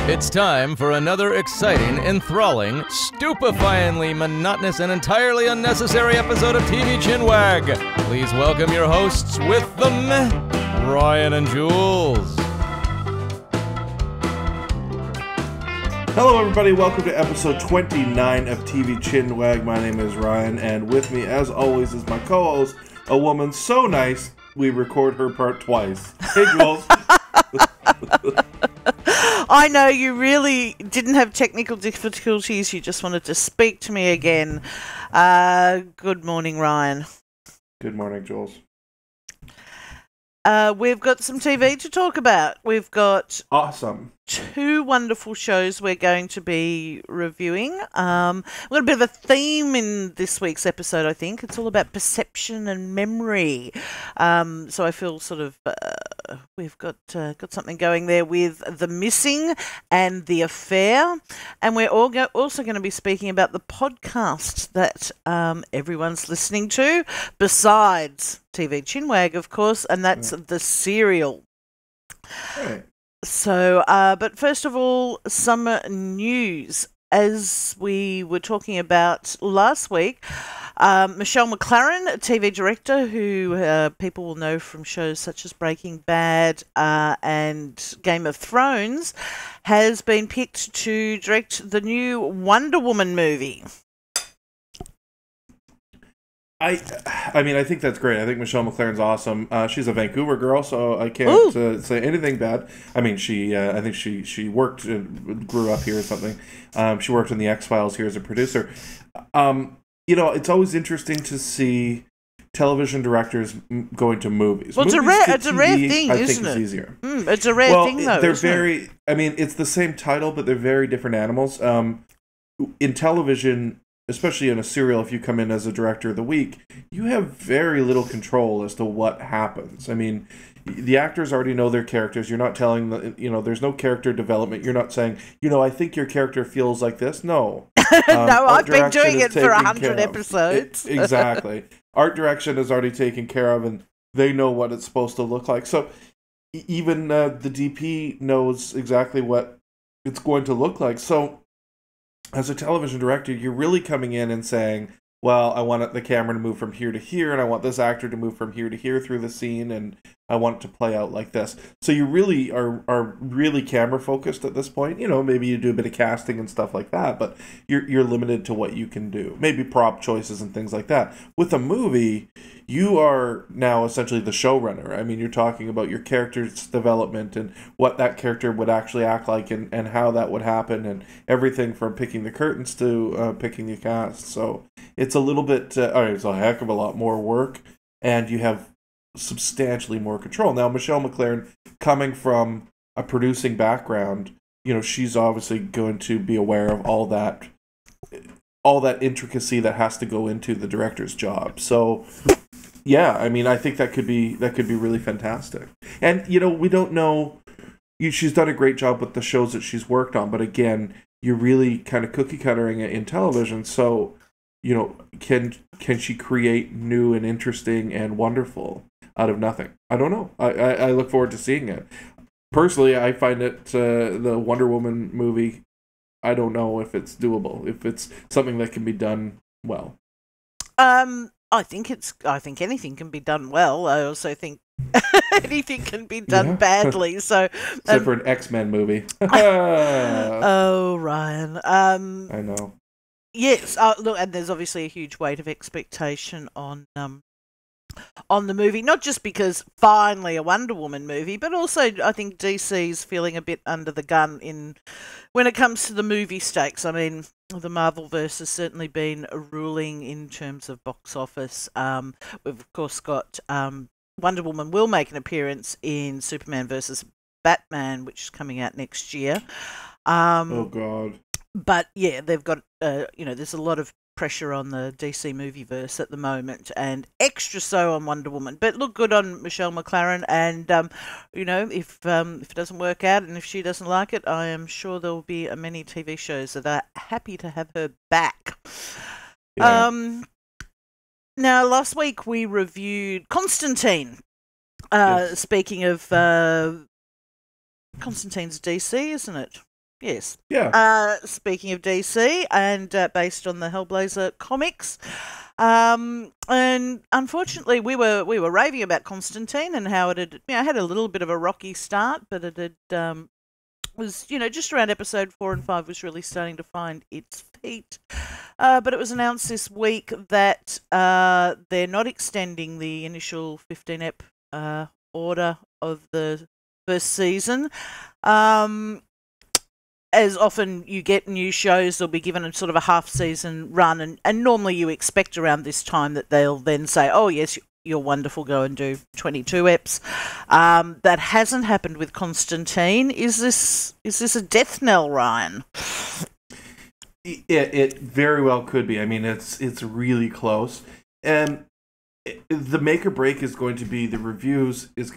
It's time for another exciting, enthralling, stupefyingly monotonous, and entirely unnecessary episode of TV Chinwag. Please welcome your hosts with them, Ryan and Jules. Hello everybody, welcome to episode 29 of TV Chinwag. My name is Ryan, and with me, as always, is my co-host, a woman so nice, we record her part twice. Hey, Jules. I know you really didn't have technical difficulties. You just wanted to speak to me again. Good morning, Ryan. Good morning, Jules. We've got some TV to talk about. We've got Awesome. two wonderful shows we're going to be reviewing. We've got a bit of a theme in this week's episode, I think. It's all about perception and memory. So I feel sort of we've got something going there with The Missing and The Affair. And we're also going to be speaking about the podcast that everyone's listening to, besides TV Chinwag, of course, and that's The Serial. Right. So, but first of all, some news. As we were talking about last week, Michelle McLaren, a TV director who people will know from shows such as Breaking Bad and Game of Thrones, has been picked to direct the new Wonder Woman movie. I mean, I think that's great. I think Michelle McLaren's awesome. She's a Vancouver girl, so I can't say anything bad. I mean, I think she worked and grew up here or something. She worked in the X-Files here as a producer. You know, it's always interesting to see television directors going to movies. Well, it's a rare thing, I isn't think it? it's easier. It's a rare thing, though. They're very. I mean, it's the same title, but they're very different animals. In television, especially in a serial, if you come in as a director of the week, you have very little control as to what happens. I mean, the actors already know their characters. You're not telling there's no character development. You're not saying, I think your character feels like this. No. No, I've been doing it for 100 episodes. Exactly. Art direction is already taken care of, and they know what it's supposed to look like. So even the DP knows exactly what it's going to look like. So as a television director, you're really coming in and saying, well, I want the camera to move from here to here, and I want this actor to move from here to here through the scene, and I want it to play out like this. So you really are really camera focused at this point. Maybe you do a bit of casting and stuff like that, but you're limited to what you can do. Maybe prop choices and things like that. With a movie, you are now essentially the showrunner. I mean, you're talking about your character's development and what that character would actually act like and how that would happen, and everything from picking the curtains to picking the cast. So it's a little bit, it's a heck of a lot more work, and you have substantially more control. Now, Michelle McLaren, coming from a producing background, she's obviously going to be aware of all that intricacy that has to go into the director's job. So yeah, I mean, I think that could be really fantastic. And we don't know. She's done a great job with the shows that she's worked on, but again, you're really kind of cookie cuttering it in television. So can she create new and interesting and wonderful out of nothing? I don't know. I look forward to seeing it. Personally, I find it the Wonder Woman movie, I don't know if it's doable, if it's something that can be done well. I think anything can be done well. I also think anything can be done badly. So except for an X-Men movie. Oh, Ryan. I know. Yes. Look, and there's obviously a huge weight of expectation on the movie, not just because finally a Wonder Woman movie, but also I think DC's feeling a bit under the gun when it comes to the movie stakes. I mean, the Marvelverse has certainly been ruling in terms of box office. We've of course got Wonder Woman will make an appearance in Superman versus Batman, which is coming out next year. Oh God! But yeah, they've got there's a lot of pressure on the DC movieverse at the moment, and extra so on Wonder Woman. But look good on Michelle McLaren, and if it doesn't work out and if she doesn't like it, I am sure there will be many TV shows that are happy to have her back. Yeah. Now, last week we reviewed Constantine. Yes. Speaking of Constantine's DC, isn't it? Yes. Yeah. Speaking of DC, and based on the Hellblazer comics, and unfortunately, we were raving about Constantine and how it had a little bit of a rocky start, but it had was just around episode 4 and 5 was really starting to find its feet. But it was announced this week that they're not extending the initial 15-ep order of the first season. As often you get new shows, they'll be given a sort of a half-season run, and normally you expect around this time that they'll then say, oh, yes, you're wonderful, go and do 22 eps. That hasn't happened with Constantine. Is this a death knell, Ryan? It very well could be. I mean, it's really close. And the make or break is going to be the reviews, is going